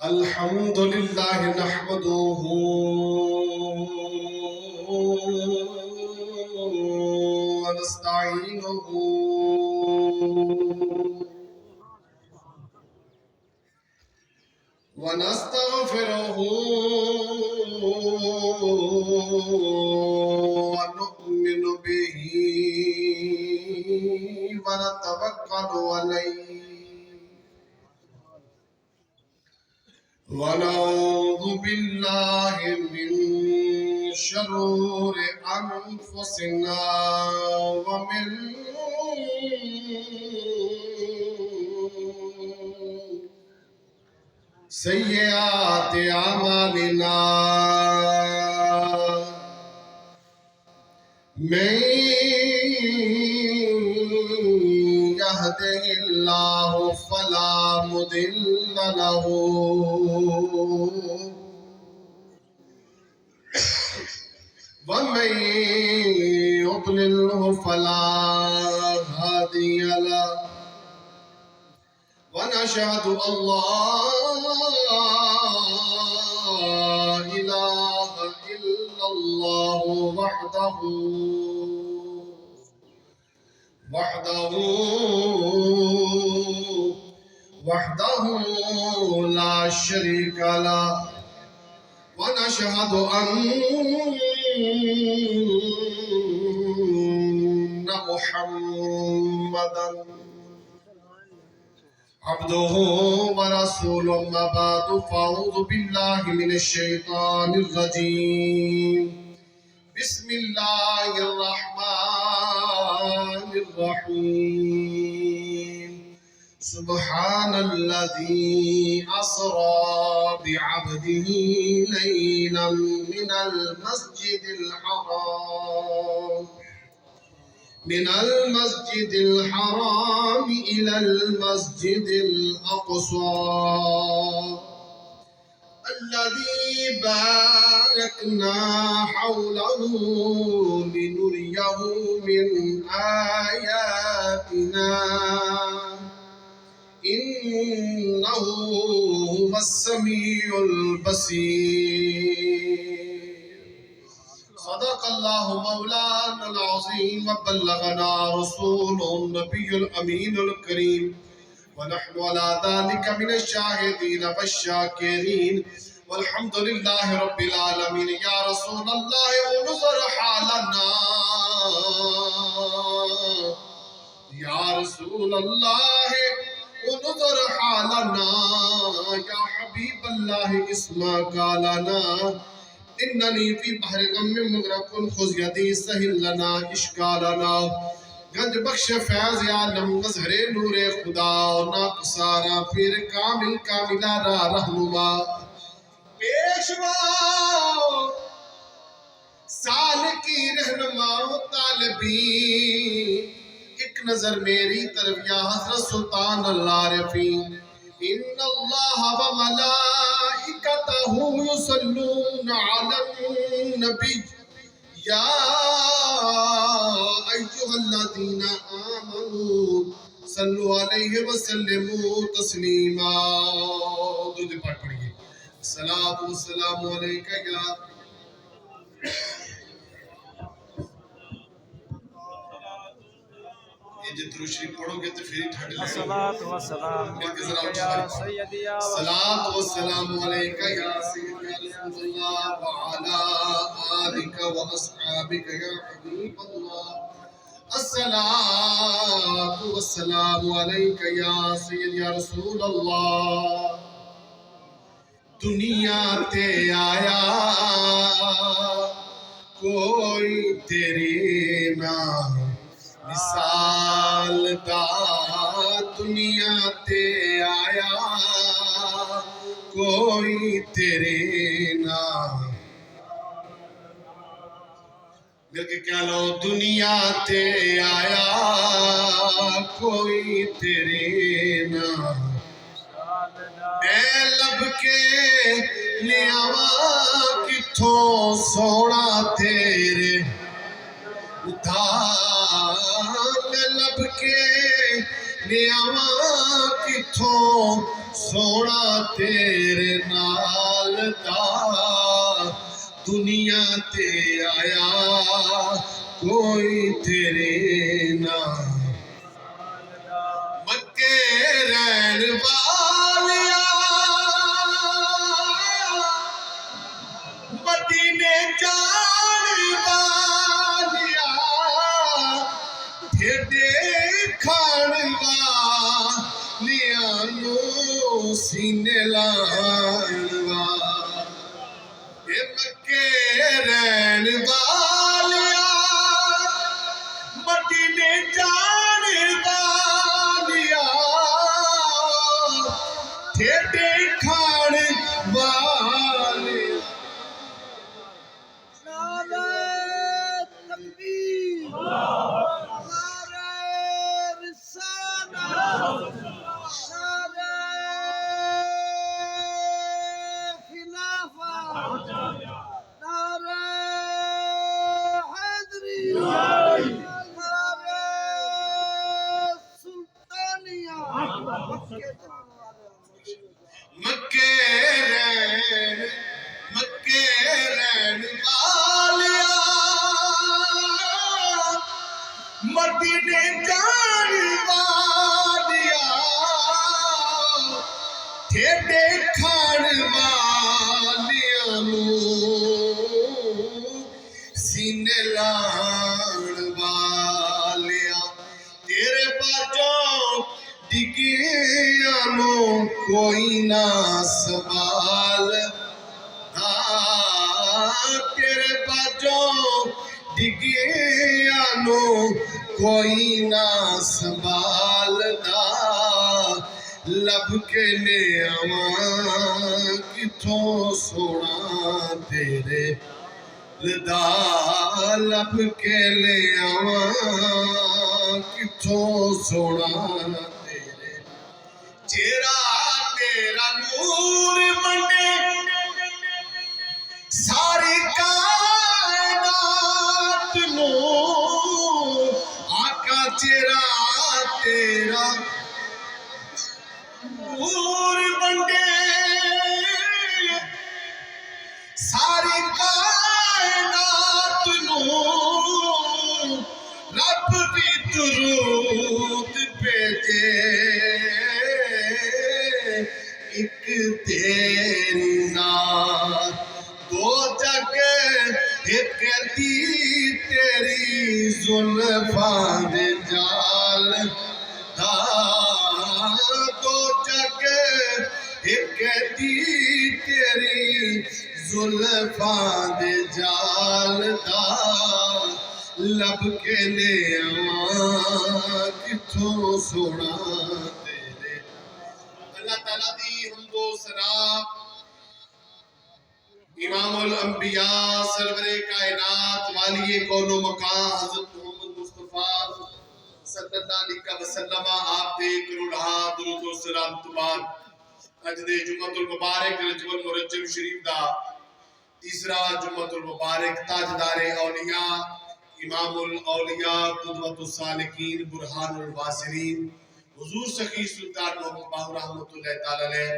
الحمد لله نحمده ونستعينه ونستغفره ونؤمن به ونتوكل عليه ونعوذ بالله من شرور أنفسنا ومن سيئات أعمالنا من يهده الله فلا مضل له ومن يضلله فلا هادي له ونشهد أن لا إله إلا الله وحده لا شريك له ونشهد أن محمدا عبده ورسوله أما بعد فأعوذ بالله من الشيطان الرجيم بسم الله الرحمن الرحيم سبحان الذي أسرى بعبده ليلا من المسجد الحرام إلى المسجد الأقصى الذي باركنا حوله لنريه من آياتنا إنه هو السميع البصير صدق الله مولانا العظيم وبلغنا رسوله النبي الأمين الكريم ونحن على ذلك من الشاهدين والشاكرين والحمد لله رب العالمين يا رسول الله انظر حالنا يا رسول الله انظر حالنا يا حبيب الله اسمعك لنا إنني في بحر غم مغرق خذ يدي سهل لنا إشكالنا گنج بخش فیض عالم مظہر نور خدا ناقصارا پھر کامل کاملارا رہنما پیشوا سال کی رہنما طالبین ایک نظر میری طرف یا حضرت سلطان العارفین ان اللہ و ملائکتہ یصلون علی النبی یا ایھا الذین آمنوا صلوا علیہ وسلموا تسلیما درود پاک پڑھیے الصلاۃ والسلام علیک یا یہ درود شریف پڑھو گے تو پھر ٹھنڈ لگے الصلاۃ والسلام علیک یا سیدی یا الصلاۃ والسلام علیک یا سیدی یا رسول اللہ وعلی آلک واصحابک یا حبیب اللہ الصلاۃ والسلام علیک یا سیدی یا رسول اللہ دنیا تے آیا کوئی تیری نہ مثال دا دنیا تے آیا کوئی تیرے نام مل کے کیا لو دنیا تے آیا کوئی تیرے نام اے لب کے لیاوا کتھوں سونا تیرے ادھار لب کے نیاواں کتھوں سونا تیرے نال دا دنیا تے آیا کوئی تیرے نال مکے رہن والیا مدینے جان والیا ٹھیڈے کھان والیا نو سینے لان والیا مکے رہن والیا مدینے جان والیا ٹھیڈے کھان والیا نعرہ تکبیر، نعرہ رسالت، نعرہ خلافت، نعرہ حیدری، نعرہ سلطانیہ، مکے رہن والیا مدینے جان والیا ٹھیڈے کھان والیا نو سینے لان والیا تیرے باجوں ڈگیاں نو کوئی نہ سنبھال تیرے باجوں ڈگیاں نو کوئی نہ سنبھالدا لب کے لے آواں کتھوں سونا تیرے لدا لب کے لے آواں کتھوں سونا تیرے چہرہ تیرا نور منڈے ساری کائنات نو آقا چہرہ تیرا نور منڈے ساری کائنات نو رب بھی درود بھیجے ایک تیری ذات دو جگ ایک دی تیری زلفاں دے جال دا دو جگ ایک دی تیری زلفاں دے جال دا لب کے لے آواں کتھوں سونا تیرے اللہ تعالیٰ دی حمد و ثنا امام الانبیاء سرور کائنات والی کون و مکان حضرت محمد مصطفیٰ صلی اللہ علیہ وسلم آپ دے کروڑہا درود و سلام تو بعد اج دے جمعۃ المبارک رجب المرجب شریف دا تیسرا جمعۃ المبارک تاجدار اولیاء امام الاولیاء قدوۃ السالکین برہان الواصلین حضور سخی سلطان محمد باہو رحمۃ اللہ تعالی علیہ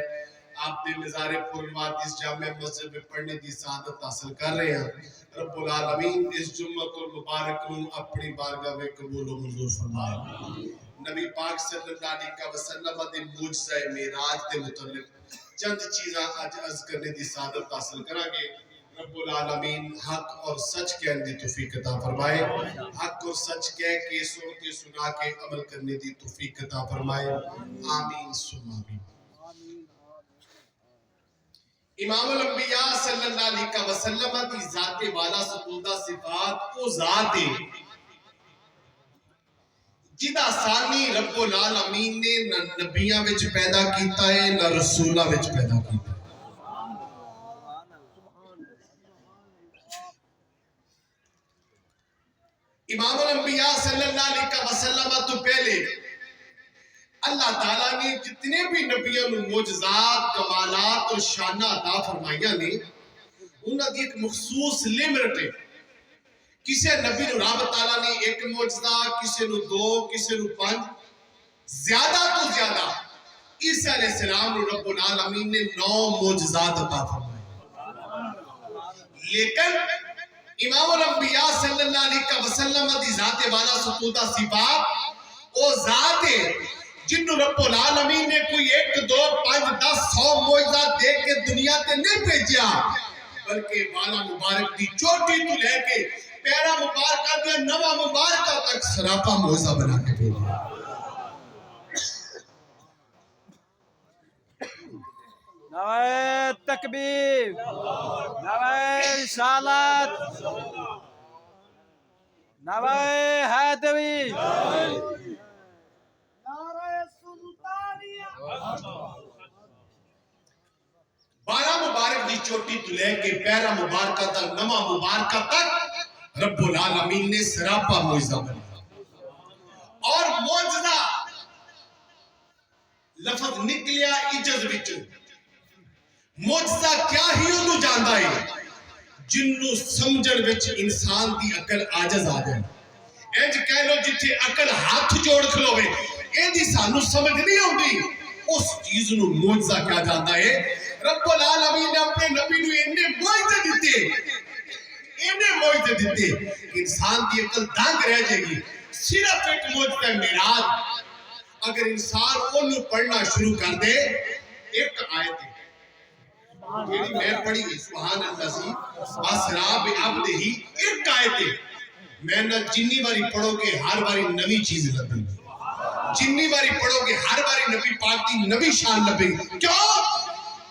آپ نے نظارے پورنوات اس جامع مسجد میں پڑھنے کی سعادت حاصل کر رہے ہیں رب العالمین اس جمعۃ المبارک کو اپنی بارگاہ میں قبول و منظور فرمائے نبی پاک صلی اللہ علیہ وسلم دے معجزہ معراج دے متعلق چند چیزاں آج عرض کرنے کی سعادت حاصل کریں گے رب العالمین حق اور سچ کہنے دی توفیق عطا فرمائے حق اور سچ کہہ کے سنتے سنا کے عمل کرنے دی توفیق عطا فرمائے آمین ثم آمین امام الانبیاء صلی اللہ علیہ وسلم کی ذات والا ستودہ صفات وہ ذات ہے جدا ثانی رب العالمین نے نہ نبیاں وچ پیدا کیتا ہے نہ رسولاں وچ پیدا کیتا ہے امام الانبیاء صلی اللہ علیہ وسلم تو پہلے اللہ تعالیٰ نے جتنے بھی نبیوں نے معجزات کمالات اور شانہ عطا فرمائیاں نے انہاں دی ایک مخصوص لمٹ ہے کسی نبی نو رب تعالیٰ نے ایک معجزہ کسی نو دو کسی نو پانچ زیادہ تو زیادہ عیسیٰ علیہ السلام نے رب العالمین نے 9 معجزات عطا فرمائے، لیکن امام الانبیاء صلی اللہ علیہ وسلم دی ذات والا ستودہ صفات او ذات ہے جنہوں رب العالمین نے کوئی 1 2 5 10 100 معجزات دے کے دنیا تے نہیں بھیجیا، بلکہ والا مبارک دی چوٹی تو لے کے پیرا مبارکہ دیا نوا مبارکہ تک سراپا معجزہ بنا کے بھیجیا۔ نعرہ تکبیر، نعرہ رسالت، نعرہ حیدری، نعرہ سلطانیہ، 12 مبارک دی چوٹی تو لے کے پیرا مبارکہ تک نوا مبارکہ تک رب العالمین نے سراپا معجزہ بنایا۔ اور معجزہ لفظ نکلیا عجز وچوں، معجزہ کیا ہی انہوں جاندا ہے جنہوں سمجھن وچ انسان دی عقل عاجز آ جائے۔ انج کہہ لو جتھے عقل ہاتھ جوڑ کھلوے اے دی سانو سمجھ نہیں ہوندی، اس چیز نو معجزہ کیا جاندا ہے۔ رب العالمین نے اپنے نبی نو اننے معجزے دیتے کہ انسان دی عقل دنگ رہ جائے گی۔ صرف ایک معجزہ معراج، اگر انسان انہوں پڑھنا شروع کر دے، ایک آیت ہے جیڑی میں پڑھی گئی سبحان اللہ سی اسرا بعبدہ، ایک آیت ہے میں نہ جنی باری پڑھو گے ہر باری نوی چیز لبے گی، جنی باری پڑھو گے ہر باری نبی پاک دی نوی شان لبے گی۔ کیوں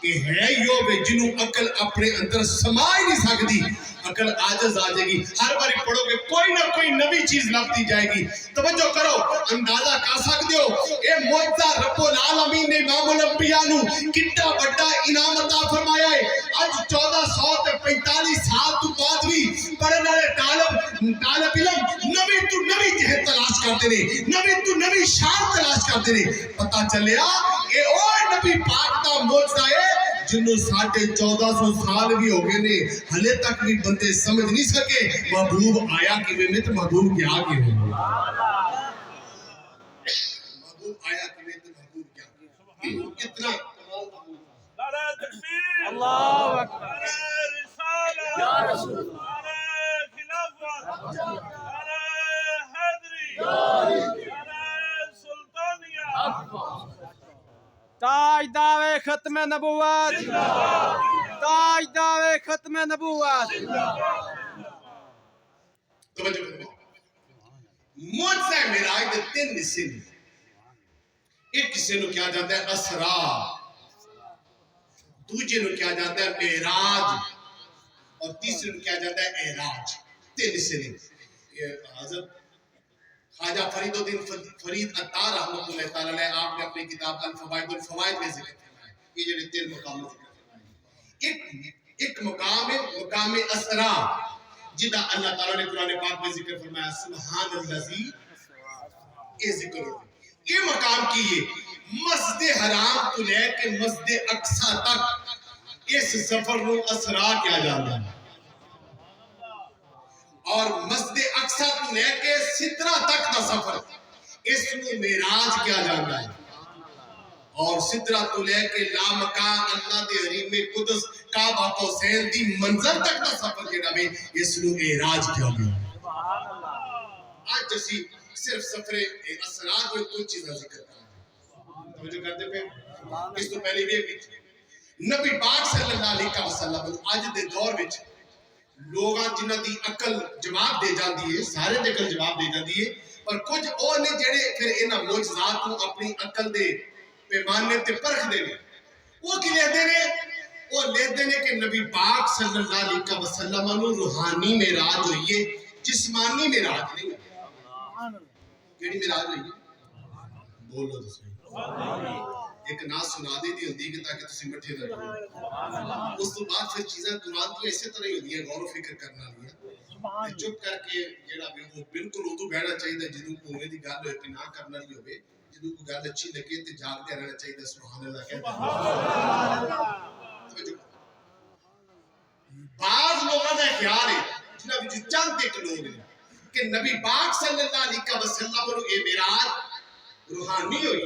کہ ہے یو بے جنوں عقل اپنے اندر سما ہی نہیں سکتی، عقل عاجز آ جائے گی، ہر باری پڑھو گے کوئی نہ کوئی نوی چیز لبتی جائے گی۔ توجہ کرو، اندازہ کر سکتے ہو اے معجزہ رب العالمین نے امام الانبیاء نو کتنا بڑا انعام عطا فرمایا ہے۔ آج 1445 سال تو بعد بھی پڑھنے والے طالب علم نوی تو نوی جہت تلاش کرتے ہیں، نوی تو نوی شان تلاش کرتے ہیں۔ پتہ چلیا اے او نبی پاک دا معجزہ ہے جنہوں 1450 سال بھی ہو گئے نے، ہلے تک بھی بندے سمجھ نہیں سکے محبوب آیا کہ میں تو محبوب کیا کہ محبوب آیا کہ میں تو محبوب کیا اتنا نعرہ تکبیر، اللہ اکبر، نعرہ رسالت، نعرہ خلافت، نعرہ حیدری، نعرہ سلطانیہ۔ تاجدار ختم نبوت، تاجدار ختم نبوت۔ توجہ کرو، معجزہ معراج دے 3 حصے نے۔ ایک حصے نو کیا جاتا ہے اسرا، دوجے نو کیا جاتا ہے معراج، اور تیسرے نو کیا جاتا ہے اعراج۔ 3 حصے نے۔ یہ حضرت خواجہ فرید الدین فرید عطار رحمۃ اللہ تعالی علیہ آپ نے اپنی کتاب الفوائد الفوائد میں ذکر فرمایا یہ جو 3 مقام ذکر فرمائے۔ ایک مقام ہے مقام اسرا جدا اللہ تعالی نے قرآن پاک میں ذکر فرمایا سبحان الذی، یہ ذکر ہو یہ مقام کی ہے مسجد حرام تو لے کے مسجد اقصی تک اس سفر نو اسرا کیا جاتا ہے، اور مسجد اقصی تو لے کے سدرہ تک دا سفر اس نو معراج کیا جاتا ہے، اور سدرہ تو لے کے لامکان اللہ دے حریم قدس کعبہ حسین دی منظر تک دا سفر جڑا وے اس نو اعراج کیا گیا۔ آج اسی صرف سفر اسرا کو کچھ چیزاں ذکر کرنا توجہ کرتے پہ اس تو پہلے بھی نبی پاک صلی اللہ علیہ وسلم آج دے دور وچ لوگاں جنہ دی عقل جواب دے جاندی ہے، سارے دے عقل جواب دے جاندی ہے، پر کچھ او نے جڑے پھر انہاں معجزات کو اپنی عقل دے پیمانے تے پرکھ دے نے، وہ کی لیندے نے، وہ لیندے نے کہ نبی پاک صلی اللہ علیہ وسلم نو روحانی معراج ہوئی ہے، جسمانی معراج نہیں ہے۔ کیڑی معراج ہوئی ہے؟ بولو تو صحیح۔ ایک ناس سنا دی دی ہوندی کہ تاکہ تسی مٹھے نہ رہو، اس تو بعد پھر چیزیں قرآن کی ایسے طرح ہی ہوندی ہیں، غور و فکر کرنا لیا چپ کر کے جڑا بھی وہ بالکل ادو بہنا چاہیے جدوں کوئی دی گل ہوئے نہ کرنا نہیں ہوئے، جدوں کوئی گل اچھی لگے تے جاگتے رہنا چاہیے سبحان اللہ کہتے ہیں۔ بعض لوگوں کا خیال ہے جنہاں وچ چند ایک لوگ ہیں کہ نبی پاک صلی اللہ علیہ وسلم نو اے معراج روحانی ہوئی،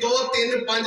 2 3 5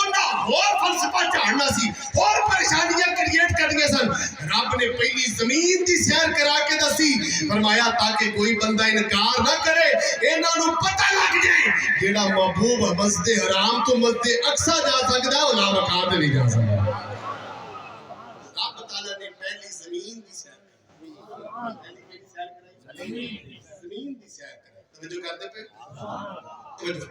انہاں ہور فلسفہ جاننا سی اور پریشانیاں کریٹ کرنیاں سن رب نے پہلی زمین دی سیر کرا کے دسی فرمایا تاکہ کوئی بندہ انکار نہ کرے انہاں نوں پتہ لگ جائے جیڑا محبوب مسجد حرام تو مسجد اقصی جا سکدا ہے وہ لامکان تے نہیں جا سکدا رب تعالی نے پہلی زمین دی سیر زمین دی سیر کرائی توجہ کرتے پہ توجہ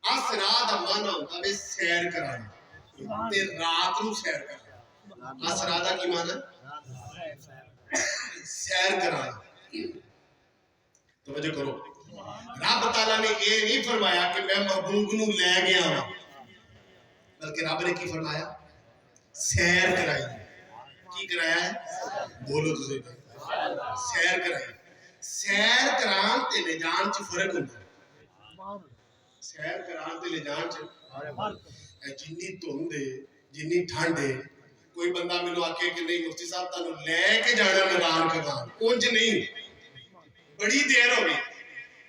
اسرا دا معنی ہوتا ہے سیر کرانا تے رات نو سیر کرنا اسرا دا کی معنی سیر کرانا توجہ کرو رب تعالیٰ نے یہ نہیں فرمایا کہ میں محبوب نو لے گیا ہوں بلکہ رب نے کی فرمایا سیر کرائی کی کرایا ہے بولو تو صحیح سیر کرائی سیر کران تے لے جان چ فرق ہوتا ہے سیر کران تے لے جان چ جنی دھند ہے جنی ٹھنڈ ہے کوئی بندہ مینوں آکھے کہ نہیں مفتی صاحب تانوں لے کے جانا میدان کگان اونج نہیں بڑی دیر ہو گئی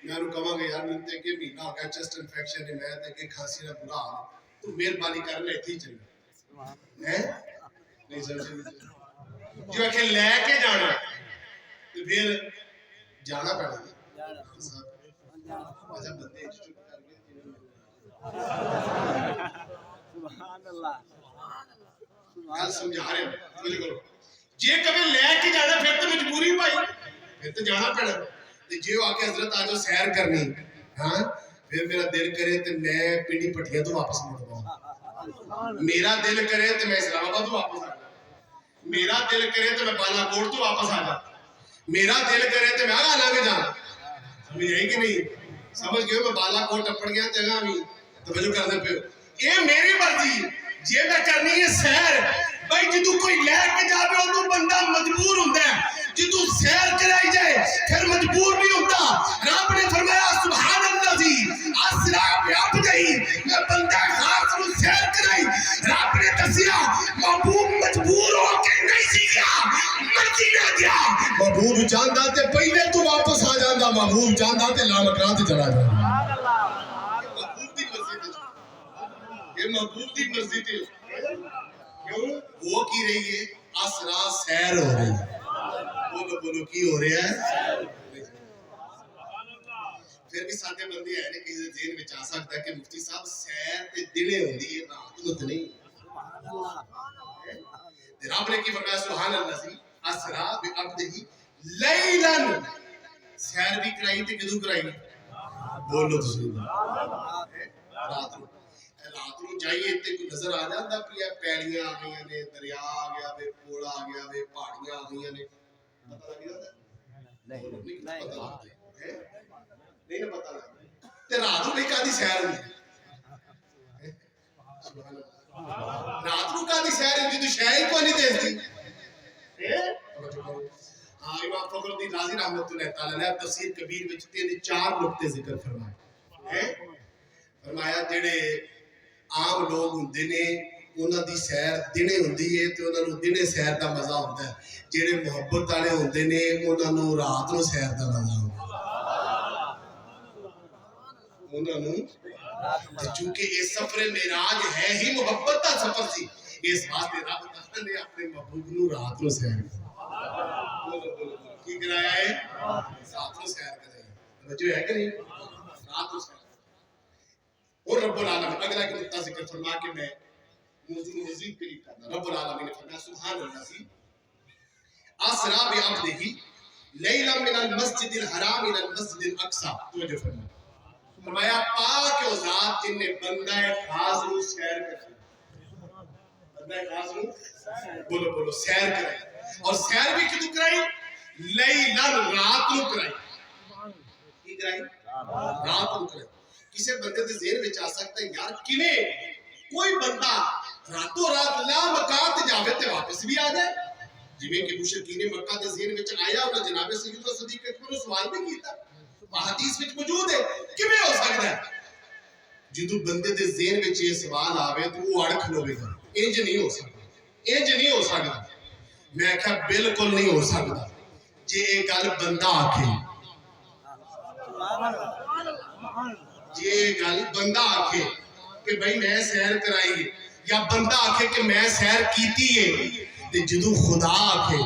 میں انہوں کہاں گا یار ملتے کہ مہینہ ہو گیا چسٹ انفیکشن ہے میں تے کہ کھانسی نہ برا حال تو مہربانی کر لے تھی چلے نہیں سمجھے جو کہ لے کے جانا تو پھر جانا پڑا گا اچھا بندے چپ کر کے سبحان اللہ گل سمجھا رہے ہیں مجھے کرو جے کبھی لے کے جانا پھر تو مجبوری بھائی پھر تو جانا پڑا جی وہ آکے حضرت آجو سیر کرنی ہاں پھر میرا دل کرے تو میں پنڈی پٹھیا تو واپس مڑ گا میرا دل کرے تو میں اسلام آباد تو واپس آ جا میرا دل کرے تو میں بالا کوٹ تو واپس آ جا میرا دل کرے تو میں آگا لگ جا سمجھ آئی کہ نہیں سمجھ گئے میں بالا کوٹ اپڑ گیا جگہ بھی توجہ کر دے پھر یہ میری مرضی جی میں کرنی ہے سیر بھائی جدو کوئی لے کے جاوے انہوں بندہ مجبور ہوتا ہے جدو سیر کرائی جائے پھر مجبور نہیں ہوتا رب نے فرمایا سبحان اللہ جی اسرا بیاب جائی میں بندہ خاص کو سیر کرائی رب نے دسیا محبوب مجبور ہو کے نہیں سی گیا مرضی نہ گیا محبوب چاہتا تے پہلے تو واپس آ جاندہ محبوب چاہتا تے لامکران تے چلا جاندہ یہ محبوب دی مرضی تھی کیوں وہ کی رہی ہے اسرا سیر ہو رہی ہے بولو بولو کی ہو رہا ہے پھر بھی ساتھے بندی ہے کہ ذہن میں چاہ سکتا ہے کہ مفتی صاحب سیر تے دلے ہوندی ہے رات نو تے نہیں رب نے کی فرمایا سبحان اللہ سی اسرا بعبدہ لیلاً سیر بھی کرائی تے کدوں کرائی بولو تو صحیح رات نو جائیے تے کوئی نظر آ جاتا پیا پیڑیاں آ گئی نے دریا آ گیا وے پوڑا آ گیا وے پہاڑیاں آ گئی نے پتہ لگ جاتا نہیں نہیں پتہ لگ تے رات نو کادی سیر ہوندی رات نو کادی سیر ہوندی تو شے ہی کوئی نہیں دیکھدی ہاں امام فخر الدین رازی رحمۃ اللہ تعالی نے تفسیر کبیر وچ 4 نقطے ذکر فرمائے فرمایا جڑے عام لوگ ہوندے نے انہاں دی سیر دنے ہوندی ہے تے انہاں نوں دنے سیر دا مزہ ہوندا ہے جڑے محبت والے ہوندے نے انہاں نوں رات نوں سیر دا مزہ ہوندا ہے انہاں نوں چونکہ یہ سفر معراج ہے ہی محبت دا سفر سی اس واسطے رب تعالی نے اپنے محبوب نوں رات نوں سیر کی کرایا ہے رات نوں سیر کرایا توجہ ہے کہ نہیں رات نوں سیر اور رب العالمین اگلا ایک نقطہ ذکر فرما کے میں موضوع مزید قریب کرنا رب العالمین نے فرمایا سبحان اللہ اسرا بعبدہ لیلا من المسجد الحرام الى المسجد الاقصى توجہ فرمایا پاک و ذات جن نے بندہ خاص رو سیر کرائی بندہ خاص رو بولو بولو سیر کرائی اور سیر بھی کدوں کرائی لیلا رات نو کرائی کی کرائی رات نو کرائی کسی بندے دے ذہن وچ آ سکتا ہے یار کیویں کوئی بندہ راتوں رات لا مکان تے جاوے تے واپس بھی آ جائے جویں کہ مشرکین مکہ دے ذہن وچ آیا اور جناب سیدنا صدیق اکبر نوں سوال بھی کیتا حدیث وچ موجود ہے کیویں ہو سکتا ہے جدوں بندے دے ذہن وچ یہ سوال آوے تو وہ اڑ کھلوے گا انج نہیں ہو سکتا انج نہیں ہو سکتا میں کہا بالکل نہیں ہو سکتا جے یہ گل بندہ آکھے جے گل بندہ آکھے کہ بھائی میں سیر کرائی ہے، یا بندہ آکھے کہ میں سیر کیتی ہے، تے جدو خدا آکھے،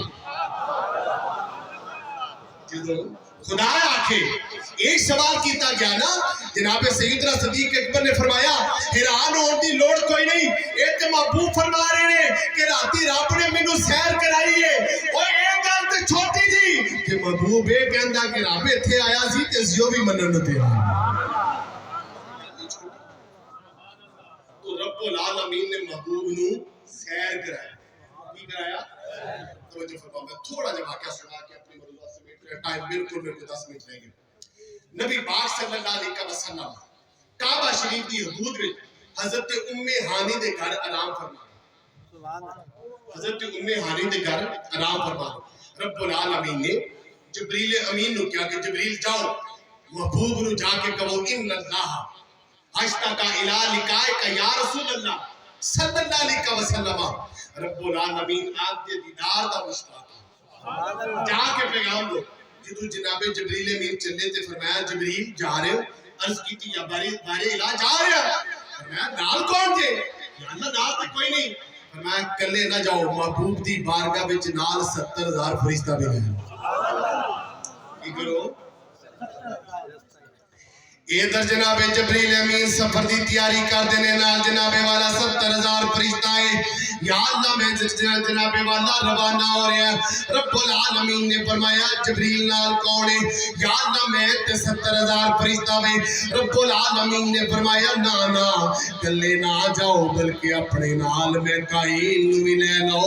جدو خدا آکھے، ایک سوال کیتا گیا نا، جناب سیدنا صدیق اکبر نے فرمایا حیران ہونے دی لوڑ کوئی نہیں، ایک محبوب فرما رہے نے کہ راتی رب نے مینوں سیر کرائی ہے، اور ایک گل تے چھوٹی جی کہ محبوب یہ کہندا کہ رب ایتھے آیا سی تے زیو بھی منن نوں تیار۔ تو رب العالمین نے محبوب نوں سیر کرایا، کی کرایا؟ توجہ فرماؤ، میں تھوڑا جا واقعہ سنا کے اپنی موضوعات سے میرا ٹائم بالکل میرے کو 10 منٹ رہ گئے۔ نبی پاک صلی اللہ علیہ وسلم کعبہ شریف کی حدود میں حضرت ام ہانی دے گھر آرام فرما، حضرت ام ہانی دے گھر آرام فرما۔ رب العالمین نے جبریل امین نو کیا کہ جبریل جاؤ محبوب نو جا کے کہو ان اللہ اشتاق الی لقائک یا رسول اللہ صلی اللہ علیہ وسلم۔ رب العالمین آپ دے دیدار دا مشتاق، جا کے پیغام دو۔ جدو جناب جبریل امین چلے تے فرمایا جبریل جا رہے ہو؟ عرض کی تھی یا بارے الہ جا رہے ہو؟ فرمایا نال کون تھے؟ یا اللہ نال تے کوئی نہیں۔ فرمایا کلے نہ جاؤ، محبوب دی بارگاہ وچ نال 70,000 فرشتہ بھی ہیں۔ کی کرو؟ ادھر جناب جبریل امین سفر دی تیاری کر دینے نال جناب والا 70,000 فرشتہ ہے۔ یا اللہ میں جناب والا روانہ ہو رہا ہے۔ رب العالمین نے فرمایا جبریل نال کون ہے؟ یا اللہ میں 70,000 فرشتہ میں۔ رب العالمین نے فرمایا نا نا کلے نہ جاؤ بلکہ اپنے نال میکائیل نو بھی لے لو،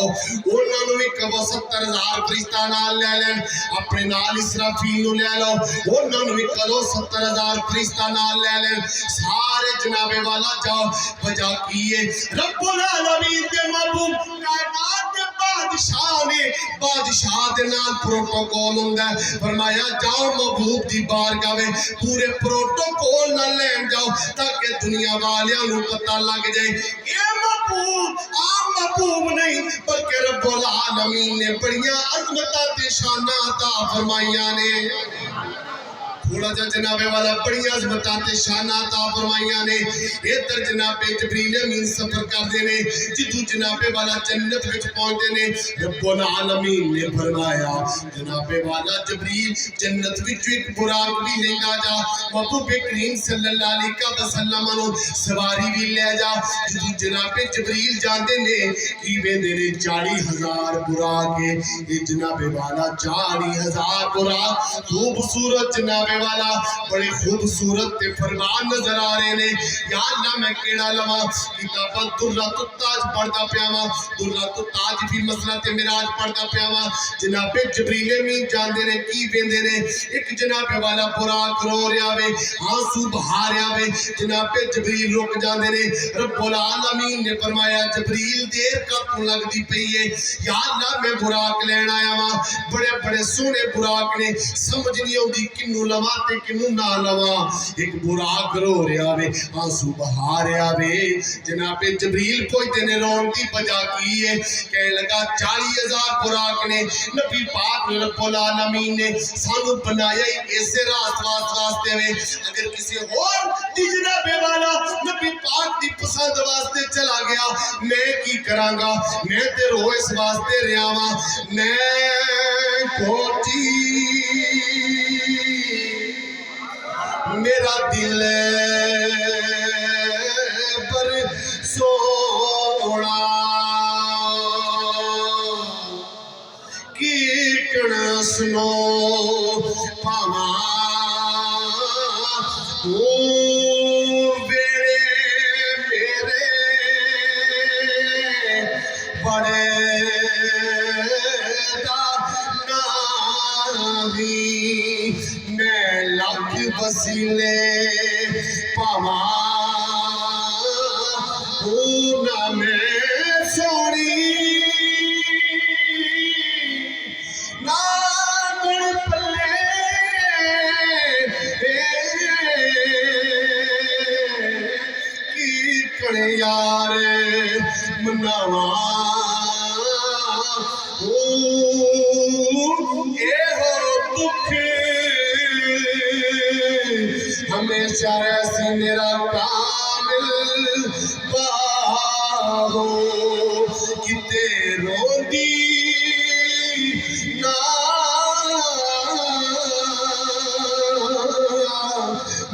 انہوں نے بھی کہو 70,000 فرشتہ نال لے لیں، اپنے نال اسرافیل نو لے لو، انہوں نے بھی کہو 70,000 فرشتہ نال لے لیں، سارے جناب والا جاؤ۔ وجہ کیے رب العالمین دے محبوب کائنات دے بادشاہ نے، بادشاہ دے نال پروٹوکول ہوندا ہے۔ فرمایا جاؤ محبوب دی بارگاہ میں پورے پروٹوکول نال لین جاؤ تاکہ دنیا والیاں نوں پتہ لگ جائے اے محبوب عام محبوب نہیں بلکہ رب العالمین نے بڑیاں عظمتاں تے شاناں عطا فرمائیاں نے۔ تھوڑا جا جناب والا بڑی عظمتاں تے شاناں عطا فرمائیاں نے۔ ادھر جناب جبریل امین سفر کردے نے، جدوں جناب والا جنت وچ پہنچدے نے رب العالمین نے فرمایا جناب والا جبریل جنت وچ ایک براق بھی لے جا، محبوب کریم صلی اللہ علیہ وسلم نو سواری بھی لے جا۔ جدوں جناب جبریل جاندے نے کی ویندے نے 40,000 براق ہے، جناب والا 40,000 براق خوبصورت جناب والا بڑے خوبصورت تے فرمان نظر آ رہے نے۔ یا اللہ میں کیڑا لواں؟ کتاب درۃ التاج پڑھدا پیا واں، درۃ التاج فی مسئلۃ معراج پڑھدا پیا واں۔ جناب جبریل امین جاندے نے کی ویندے نے ایک جناب والا براق رو رہا وے، آنسو بہا رہا وے، جناب جبریل رک جاندے نے۔ رب العالمین نے فرمایا جبریل دیر کتوں لگدی پئی ہے؟ یا اللہ میں براق لین آیا واں، بڑے بڑے سونے براق نے، سمجھ نہیں آندی کنوں لواں تے کنوں نہ لواں۔ ایک براق رو رہا وے، آنسو بہا رہا وے، جناب جبریل پہنچدے نے رون دی وجہ کی ہے؟ کہنے لگا 40,000 براق نے، نبی پاک رب العالمین نے سانو بنایا ہی ایسے راست واسطے وے، اگر کسی اور دی جناب والا نبی پاک دی پسند واسطے چلا گیا میں کی کراں گا؟ میں تے رو اس واسطے رہا واں، میں کوٹی میرا دل پر سونا کیٹن سنو پاواں ویڑے میرے بڑے دا ناوی میں لاکھ وسیلے پاواں نہ میں سونی نہ گن پلے کی کڑے یار مناواں اے ہو دکھ ہمیشہ ایسی میرا کامل